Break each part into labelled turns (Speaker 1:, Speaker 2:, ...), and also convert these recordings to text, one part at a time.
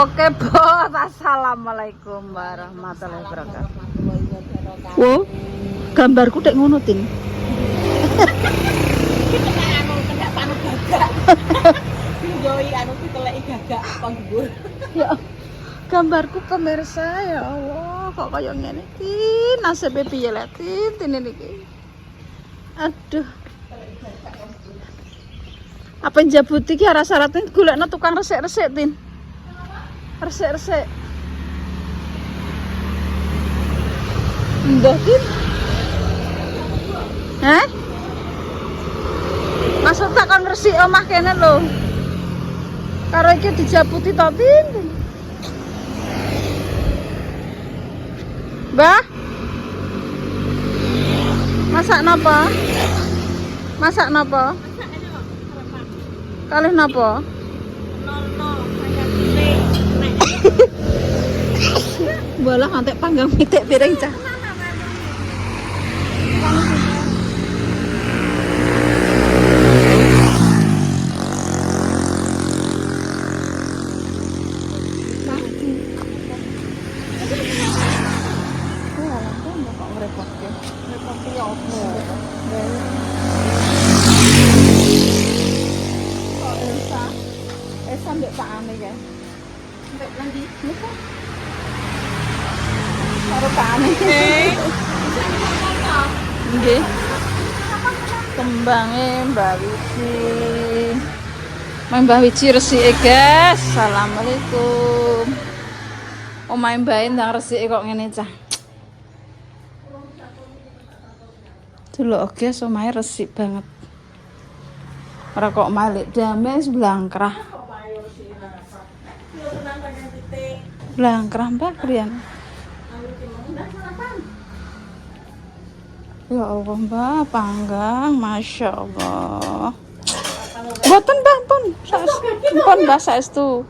Speaker 1: Oke bos, assalamualaikum warahmatullahi wabarakatuh. Wow, gambarku dek ngunutin. Ya, gambarku pemirsa ya Allah, kok kayak ngene iki, nasibnya piye liatin ini iki. Aduh. Apa njabut iki syarat-syaratnya golekno tukang resik-resik, Tin. Resik-resik. Mbah Tin. Hah? Masuk tak kon resik omah kene lho. Karo iki dijabuti to, Tin. Mbah. Masak napa? Masak napa? Kalih napa? Bola ngantek panggang mitik piring cah. Sampai Pak Ane ya. Sampai nanti. Karo Pak Ane. Nggih. Kembange Mbak Wiji. Mbak Wiji resike, guys. Assalamualaikum. Omahe Mbak ndang resike kok ngene cah. Delok guys, omahe resik banget. Ora kok malik damai blangkrah. Blangkrah Mbak kalian. Ya Allah Mbak, panggang, masya Allah. Boten Mbak, pun, pun Mbak saestu.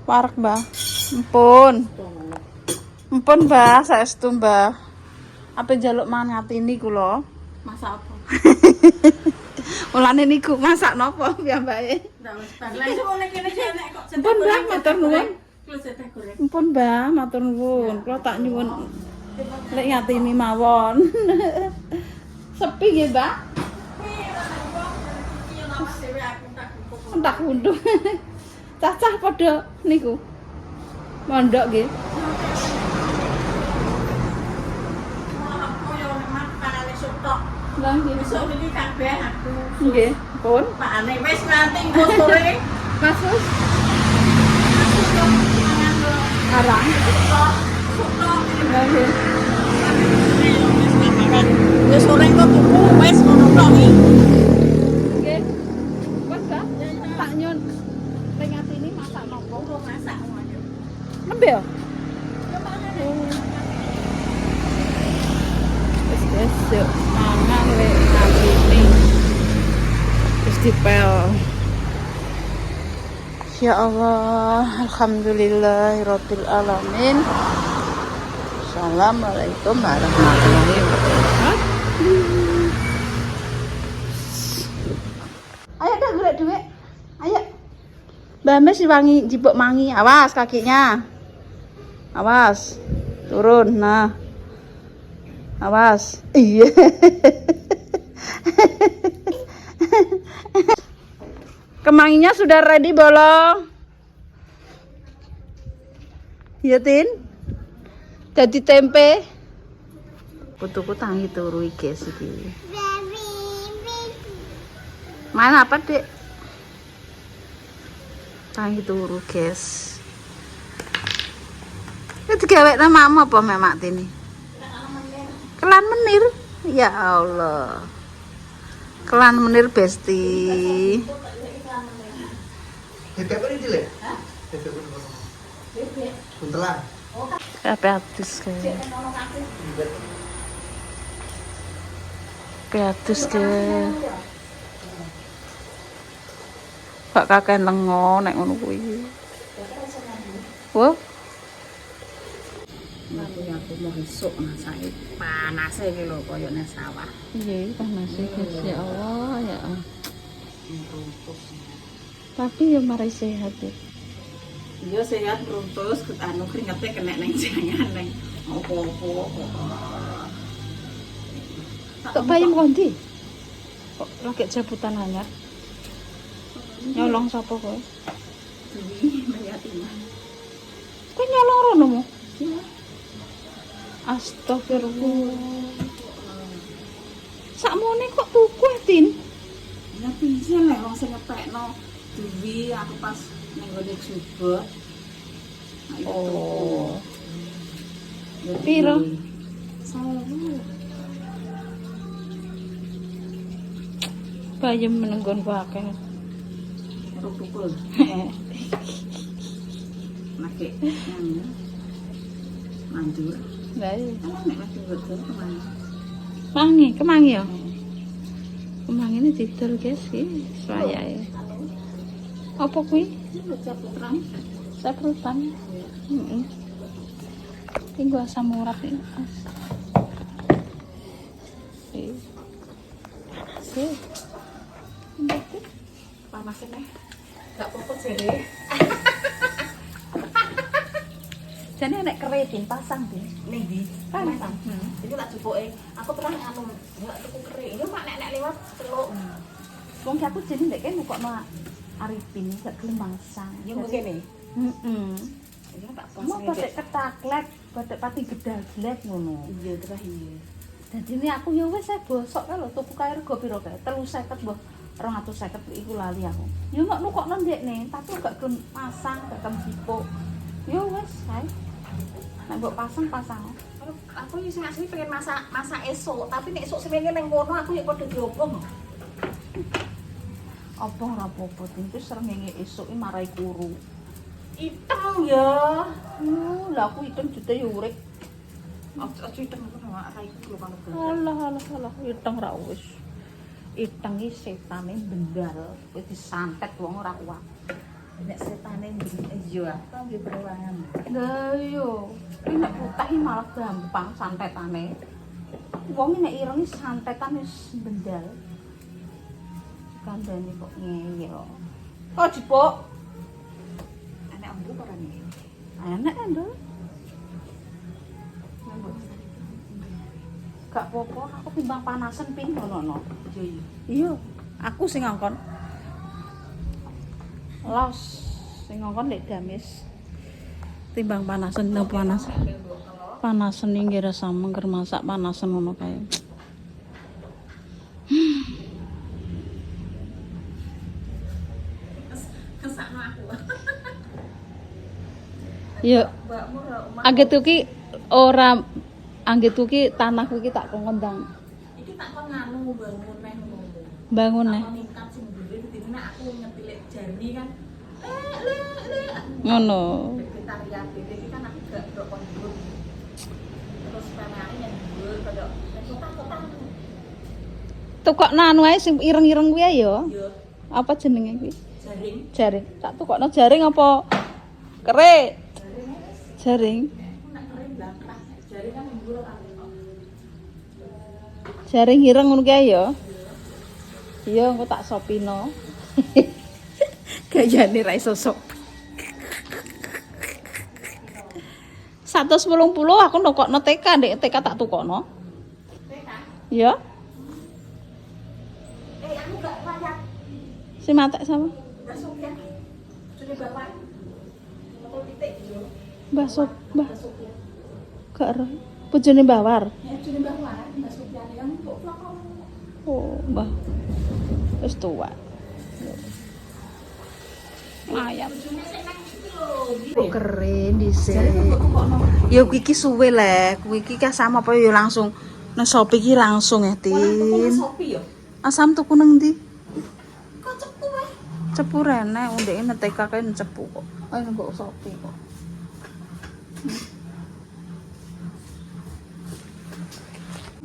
Speaker 1: Warak Mbak, pun Mbak saestu Mbak. Apa jaluk mangan ngatini kula?
Speaker 2: Masak apa?
Speaker 1: Mulane niku masak napa ya Mbak e?
Speaker 2: Ndak wis bar. Lah iso oleh kene enek kok.
Speaker 1: Pun Mbak, matur nuwun.
Speaker 2: Kulo seteh goreng.
Speaker 1: Pun Mbak, matur nuwun. Kula tak nyuwun lek ngatini mawon. Sepi nggih, Mbak? Tak undung. Cacah padha niku. Mondok nggih. Lah nggih.
Speaker 2: Besok iki kabeh aku.
Speaker 1: Nggih, pun.
Speaker 2: Pakane wis nanti engko sore.
Speaker 1: Kasus arang. Lah nggih.
Speaker 2: Wis sore engko tuku wis ngono tok iki.
Speaker 1: Nggih. Pun, Mbak. Tak nyun. Lek ngatini masak napa?
Speaker 2: Masak ngono.
Speaker 1: Nembe yo? Besok mangan lek ngatini terus dipel. Ya Allah, alhamdulillahirabbil alamin. Assalamualaikum warahmatullahi wabarakatuh. Ayo dah golek duit. Ayo. Mbak Mes wangi jipuk mangi. Awas kakinya. Awas. Turun. Nah. Awas. Iya. Kemanginya sudah ready bolong. Iya Tin. Jadi tempe. Putuku tangi turu iki iki. Mana apa Dek? Tangi turu guys. Itu gawe nama apa memak Tini? Kelan menir. Ya Allah. Kelan menir besti.
Speaker 3: Bebek apa ini Dile? Bebek apa? Buntelan.
Speaker 1: Piatus ke. Piatus ke. Pak kakek lengo nek ngono kuwi. Wo.
Speaker 2: Aku mau esuk masake panas iki lho koyo nang sawah.
Speaker 1: Iya, panas guys ya Allah ya. Tapi ya mari sehat ya.
Speaker 2: Iya sehat terus anu keringetnya kena neng jangan neng opo-opo.
Speaker 1: Kok bayam kondi? Kok lagi jabutan anyar? Nyolong sapa kowe?
Speaker 2: Dewi Mariatina.
Speaker 1: Kowe nyolong rono mu?
Speaker 2: Iya.
Speaker 1: Astagfirullah. Sakmene kok tuku Tin?
Speaker 2: Ya pisan lek wong sing ngepekno Dewi aku pas ning gone Jubah.
Speaker 1: Oh.
Speaker 2: Ya,
Speaker 1: Piro?
Speaker 2: Saya
Speaker 1: Bayam menenggon akeh.
Speaker 2: ruk tukul. Lagi manjur.
Speaker 1: Lah iya.
Speaker 2: Nek lagi betul kemana?
Speaker 1: Kemangi ya. Kemangi ini didol guys sih, suayae. Apa kuwi?
Speaker 2: Caputran.
Speaker 1: Saprutan. Heeh. Tinggu asam urat ini. Sih.
Speaker 2: Panasin nih. Gak apa-apa jere.
Speaker 1: Jane nek keretin pasang Tin.
Speaker 2: Ning ndi?
Speaker 1: Pasang.
Speaker 2: Itu tak cukuke. Aku pernah anu enggak tuku kere. Ini mak nek lewat celuk.
Speaker 1: Wong aku jeneng nek kene kok no Arifin gak gelem pasang.
Speaker 2: Ya mungkin.
Speaker 1: Heeh.
Speaker 2: Ini tak
Speaker 1: Mau
Speaker 2: pasang.
Speaker 1: batik ketaklek, batik pati gedaglek ngono.
Speaker 2: Iya terus iya.
Speaker 1: Dadi ini aku ya wis bosok kae lho tuku kae rego piro kae? 350 mbah 250 iku lali aku. Ya mak nukokno ndekne, tapi gak gelem pasang, gak gelem sipuk. Ya wis kae. Nek mbok pasang.
Speaker 2: Aku yo sing asli pengen masak esuk, tapi nek esuk semene ning kono aku yo padha diobong.
Speaker 1: Apa ora apa-apa, itu srengenge esuk iki marai kuru.
Speaker 2: Item ya.
Speaker 1: Lah aku item jute yo urip.
Speaker 2: Aja item ngono ora iku lho kalau
Speaker 1: Alah, iteng ra wis. Iteng iki setane bendal, wis disantet wong ora kuat.
Speaker 2: nek setane iya ta nggih berewangan.
Speaker 1: Lah iya, iki nek putih iki malah gampang santetane. Wong nek ireng iki santetan wis bendal. Kandhane kok ngeyel. Kok dipuk?
Speaker 2: Anak embu ora nih.
Speaker 1: Enak kan, Nduk? Gak apa-apa, aku timbang panasan ping ngono. Iya, aku sing ngongkon. Los sing ngongkon lek gamis. Timbang panasan nang panas. Panasan ning kira sama nger masak panasan ngono kae.
Speaker 2: Kesakno aku.
Speaker 1: Ya,
Speaker 2: Mbakmu ora
Speaker 1: angget iki ora angget iki tanahku iki tak kondang.
Speaker 2: iki tak kon nganu bangun neh ngono.
Speaker 1: Bangun neh.
Speaker 2: Aku ningkat sing dhuwur dene aku nyetilik jari kan.
Speaker 1: Ngono.
Speaker 2: Vegetarian iki kan aku gak ndok kon dhuwur. Terus pamane yang dhuwur kaya kotak-kotak.
Speaker 1: Tukokno anu ae sing ireng-ireng kuwi ae ya.
Speaker 2: Yo
Speaker 1: Apa jenenge kuwi?
Speaker 2: jaring.
Speaker 1: Jaring. Tak tukokno jaring apa? Kerik. Jaring.
Speaker 2: Nek keren blakrak. Jaring kan dhuwur kan.
Speaker 1: Jaring ireng ngono kae ya. Iya, engko tak sopino. Gayane ra iso sop. 180 aku nokokno TK, Ndek TK tak tukokno. Iya.
Speaker 2: Aku gak layak.
Speaker 1: Si matek sama?
Speaker 2: Masuk ya. Sudah bapak. Betul titik yo.
Speaker 1: Mbah Sop, Mbah. Gak ero. Bojone Mbah War.
Speaker 2: Ya sudah bapak. Masuk ya yang untuk pelakon.
Speaker 1: Oh, Mbah. Wis tuwa. Ayam. Kok keren dhisik. Ya kuwi iki suwe le, kuwi iki sama apa ya langsung nang Shopee iki langsung ya, Tin.
Speaker 2: Sopi yo.
Speaker 1: Asam tuku nang ndi?
Speaker 2: Kok cepu wae.
Speaker 1: Cepu rene ndek NTK kae cepu kok. Ayo nang Shopee kok.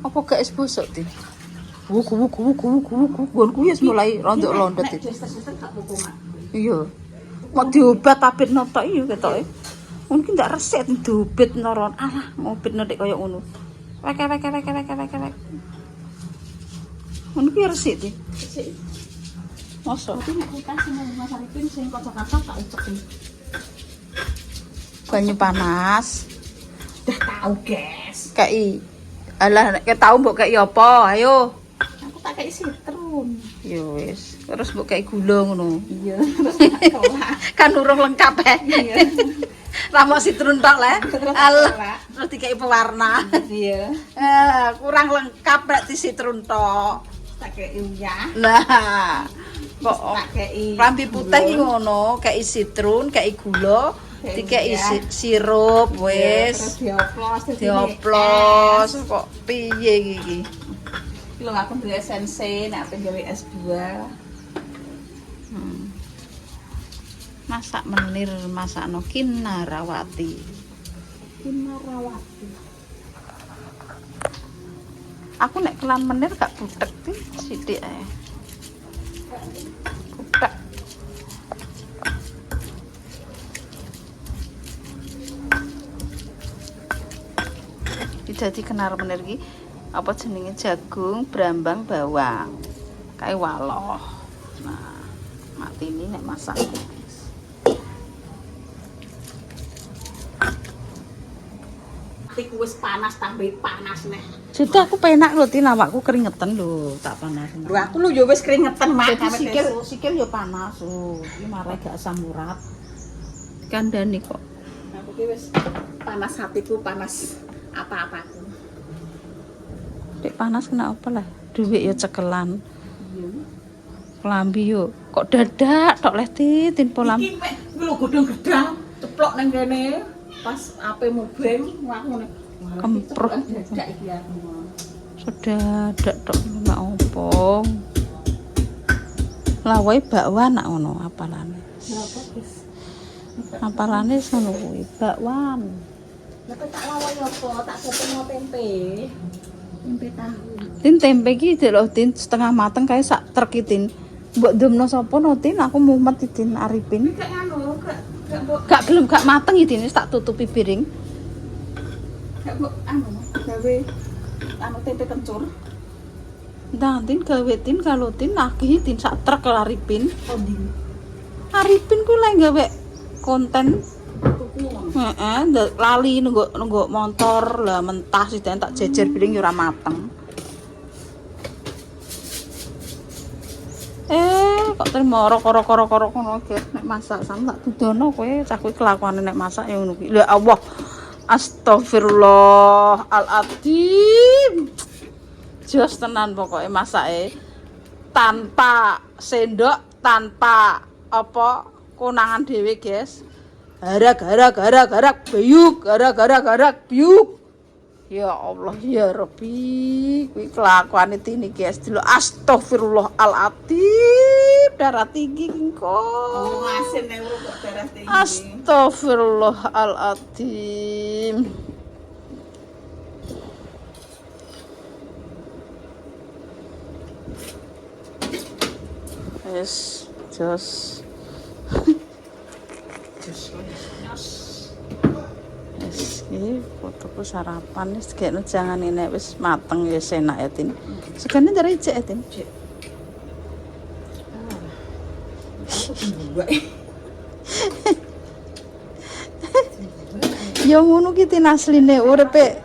Speaker 1: Apa gak es busuk, Tin? Wuku. Gonku wis mulai rondok-rondot
Speaker 2: Nek
Speaker 1: itu.
Speaker 2: suster gak pokokan.
Speaker 1: Iya. Mau diobat tapit notok iya ketoke. Mungkin ndak resik diobit noron. Alah, ngobit nek kaya ngono. Wek. Ngono ki resik ti.
Speaker 2: Sik.
Speaker 1: Mosok.
Speaker 2: Tapi nek kulkas sing Mas Arifin sing kok Jakarta tak ucek.
Speaker 1: Banyu panas.
Speaker 2: Udah tahu, guys.
Speaker 1: Kei. Alah nek tahu mbok kei apa? Ayo.
Speaker 2: Aku tak kayak sitrum.
Speaker 1: Yo wis. Terus mbok kei gula ngono.
Speaker 2: Iya, terus tak tolak.
Speaker 1: Kan urung lengkap
Speaker 2: Iya.
Speaker 1: Ramo sitrun tok le.
Speaker 2: Terus
Speaker 1: Alah.
Speaker 2: tolak.
Speaker 1: Terus dikei pewarna.
Speaker 2: Iya.
Speaker 1: Kurang lengkap berarti sitrun tok.
Speaker 2: Tak kayak uyah.
Speaker 1: Nah, kok
Speaker 2: Tak kayak
Speaker 1: rambi putih iki ngono, kei sitrun, kei gula, dikei sirup
Speaker 2: Terus
Speaker 1: wis.
Speaker 2: dioplos.
Speaker 1: Dioplos kok piye iki?
Speaker 2: Iki lho aku duwe esensi nek ape gawe S2.
Speaker 1: Masak menir, masakno Kinarawati.
Speaker 2: Kinarawati.
Speaker 1: Aku nek kelan menir gak butek ti sithik ae. Butek. Iki dadi kenar menir iki apa jenenge jagung, brambang, bawang. Kae waloh. Nah, mati ini nek masak.
Speaker 2: Atiku wis panas tambah panas neh.
Speaker 1: Jadi aku penak lho tin awakku keringetan lho, tak panas.
Speaker 2: Lho aku lho ya wis keringetan mak.
Speaker 1: Jadi sikil yo panas lho. Iki marai gak asam urat. Kandhani kok.
Speaker 2: Aku ki wis panas hatiku, panas apa-apaku.
Speaker 1: Dek panas kena apa lah? Duit yo cekelan.
Speaker 2: Iya.
Speaker 1: Kelambi yo kok dadak tok leh tin polam.
Speaker 2: Iki mek lho godhong-gedang ceplok nang kene pas ape mubeng aku ngene.
Speaker 1: Kemprut.
Speaker 2: Dadak iki aku.
Speaker 1: Sedadak tok nek opo. Lawae bakwan nak ngono apalane.
Speaker 2: Berapa guys?
Speaker 1: Apalane ngono kuwi bakwan.
Speaker 2: Lah kok tak lawan apa? Tak setengah tempe. Tempe tahu.
Speaker 1: Tin tempe iki delok tin setengah mateng kae sak trek iki tin. Mbok domno sapa no tin aku mumet tin Arifin.
Speaker 2: Gak anu, gak mbok
Speaker 1: Gak belum gak mateng iki tin wis tak tutupi piring.
Speaker 2: gak mbok anu gawe anu tempe kencur.
Speaker 1: Ndang tin gawe tin kalau tin akeh tin sak trek Arifin.
Speaker 2: Konding.
Speaker 1: Arifin ku lek gawe konten
Speaker 2: Tuku.
Speaker 1: heeh lali nunggu motor lah mentah sih tak jejer piring yo ora mateng. Kok terima koro-koro ngono ge nek masak sama tak dudono kowe cah kowe kelakuane nek masak ya ngono kuwi. Ya Allah. Astagfirullahaladzim. Jos tenan pokoknya masake tanpa sendok, tanpa apa konangan dhewe, guys. Garak biuk, garak biuk. Ya Allah ya Rabbi, kuwi kelakuane tini guys. Delok astagfirullahaladzim. Darah tinggi engko.
Speaker 2: Oh, asin nek urung kok darah tinggi.
Speaker 1: Astagfirullahaladzim. Yes, jos. Wis iki fotoku sarapan wis gekno jangan nek wis mateng ya enak ya Tin. Segane dari cek ya Tin. Ya ngono ki Tin asline uripe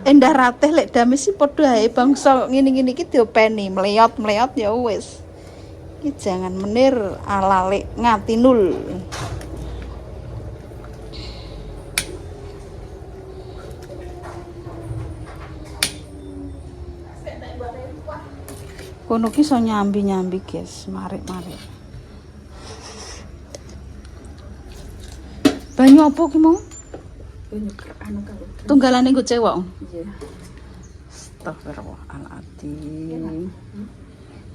Speaker 1: endah ratih lek dame sih padha ae bangsa ngene-ngene iki diopeni mleyot ya wis. Iki jangan menir ala lek ngatinul. Kono ki iso nyambi-nyambi, guys. Marik. Banyu apa ki mau?
Speaker 2: Banyu anu karo.
Speaker 1: Tunggalane nggo cewek.
Speaker 2: Iya.
Speaker 1: Astagfirullahaladzim.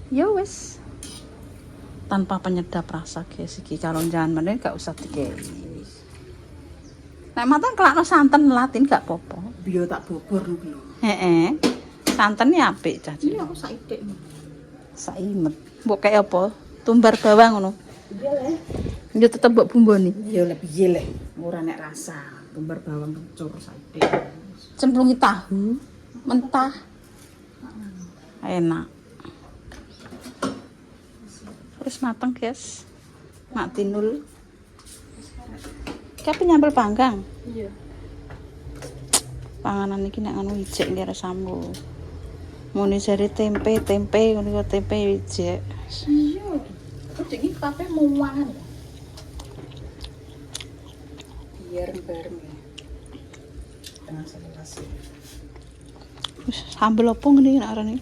Speaker 1: Ya wis. Tanpa penyedap rasa, guys. Iki kalau jangan meneh gak usah dikei. Nek mateng kelakno santen latin gak apa-apa.
Speaker 2: Biyo tak bobor lho.
Speaker 1: Heeh. Santennya apik cah.
Speaker 2: Ini aku saithik.
Speaker 1: Saimet. Mbok kayak apa? Tumbar bawang ngono.
Speaker 2: Iya le.
Speaker 1: Yo tetep mbok bumboni.
Speaker 2: Iya le piye le. Ora nek rasa. Tumbar bawang kencur saithik.
Speaker 1: Cemplungi tahu mentah. Enak. Terus mateng, guys. Mak tinul. Tapi nyambel panggang.
Speaker 2: Iya.
Speaker 1: Panganan iki nek ngono ijek karo sambel. Muni jare tempe ngono kok tempe ijek.
Speaker 2: Iya. Terus iki kabeh muangan. Biar bareng ya.
Speaker 3: Tengah selebrasi.
Speaker 1: Wis sambel opo ngene nek arane?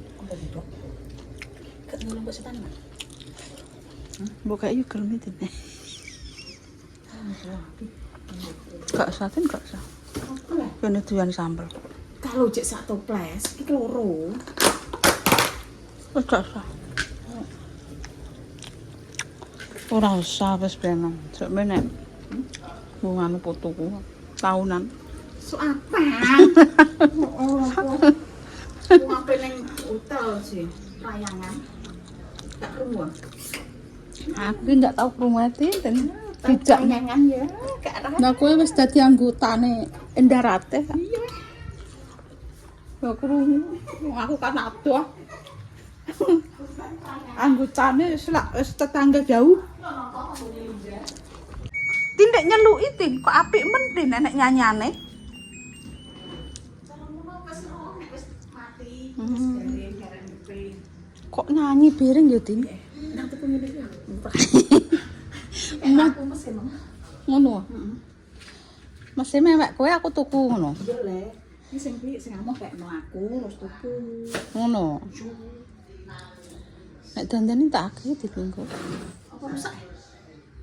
Speaker 2: Gak nulung mbok setan.
Speaker 1: Mbok kayak yuk gelem itu. Gak saten gak sah. Kene duwan sambel.
Speaker 2: Kalau cek sak toples, iki loro.
Speaker 1: Wis gak sah. Ora usah wis benang. Cek menek. Bungane putuku tahunan.
Speaker 2: So apa? Oh, apa neng hotel sih? Layangan. Gak rumah.
Speaker 1: Aku ndak tahu rumah Tinten. Tidak
Speaker 2: Layangan ya. Gak ada.
Speaker 1: nah kowe wis dadi anggotane Endarate.
Speaker 2: Iya.
Speaker 1: Ya krungu. Aku kan adoh. Anggotane wis tetangga jauh. Tindak nyeluki Tin, kok apik men Tin nek nyanyane. Kok nyanyi bareng ya Tin?
Speaker 2: Nang tuku ngene iki.
Speaker 1: Emang
Speaker 2: Aku mesti emang.
Speaker 1: ngono. Mesti mewek kowe aku tuku ngono.
Speaker 2: Iya le. Ini sing piye sing ameh kayak aku terus tuku.
Speaker 1: Ngono. Nek dandane tak akeh dipingko.
Speaker 2: Apa rusak?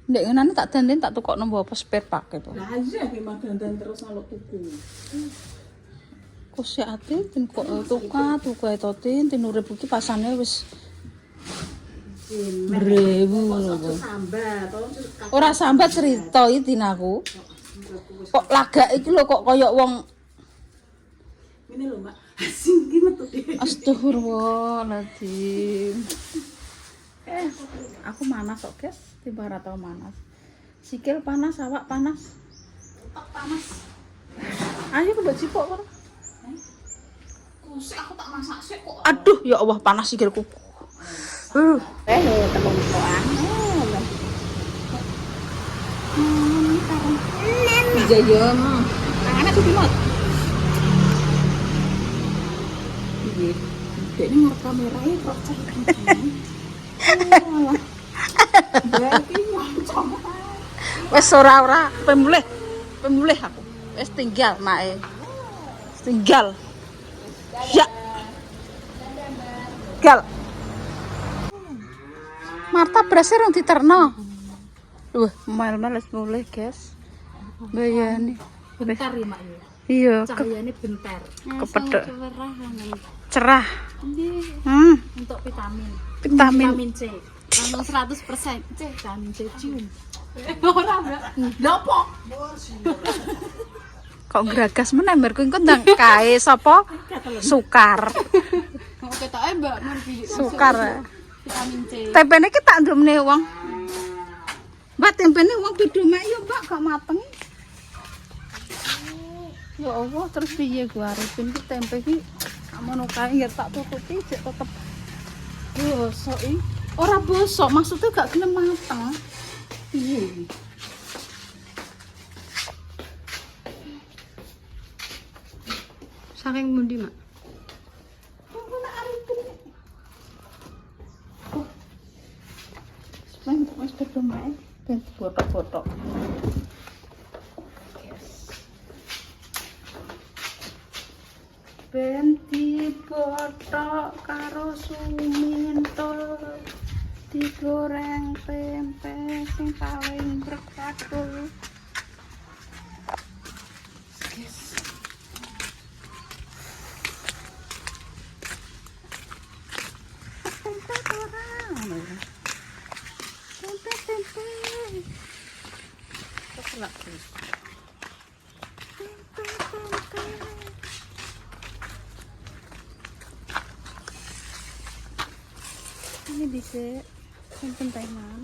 Speaker 1: Ndek ngenane tak dandan tak tukokno mbok apa spare part itu.
Speaker 2: Lah iya ki mah dandan terus ngaluk tuku.
Speaker 1: Kok sik ati Tin kok tuku ae to Tin urip iki pasane wis berewu ngono kok.
Speaker 2: Sambat,
Speaker 1: Ora sambat cerita iki Tin aku. Kok lagak iki lho kok koyo wong
Speaker 2: ini lho Mbak. Asing ki metu dhewe.
Speaker 1: Astagfirullahaladzim. Aku manas kok, guys. Tiba ora tau manas. Sikil panas, awak panas.
Speaker 2: Tak panas.
Speaker 1: Ayo mbok cipok kono.
Speaker 2: Kusik aku tak masak sik kok.
Speaker 1: Aduh, ya Allah panas sikilku.
Speaker 2: Telung koan.
Speaker 1: Iya ya.
Speaker 2: Tangannya tuh dimot.
Speaker 1: Iya.
Speaker 2: Dek ini ngarep kamerae kok cengkeng. Berarti ngoncong.
Speaker 1: Wes ora pemulih aku. Wes tinggal mae. Tinggal. Ya. Gal. Marta berasnya rong diterno. Mel-mel wis mulih, guys. Bayane.
Speaker 2: Bentar ya Mak ya.
Speaker 1: Iya,
Speaker 2: Cahayanya bentar.
Speaker 1: kepedek. Cerah.
Speaker 2: Untuk vitamin.
Speaker 1: Vitamin.
Speaker 2: Vitamin C. Anu 100% C, vitamin C cium. Ora, Mbak. Lha opo?
Speaker 1: Kok geragas meneh merku engko ndang kae sapa? Sukar.
Speaker 2: Kok ketoke Mbak ngerti.
Speaker 1: Sukar.
Speaker 2: Vitamin C.
Speaker 1: Tempene ki tak ndumne wong. Mbak tempene wong beda mek yo Mbak gak mateng. Ya Allah, terus piye gua arepin ki tempe ki amono kae ya tak tutupi jek tetep bosok iki. Ora bosok, maksudnya gak gelem mateng. Piye? Saking mundi, Mak? Wis kedomae ben botok-botok. Ben dibothok karo suminto digoreng tempe sing paling berkadul. Tempe. Keselak terus. Tempe. Ini bisa simpen teman.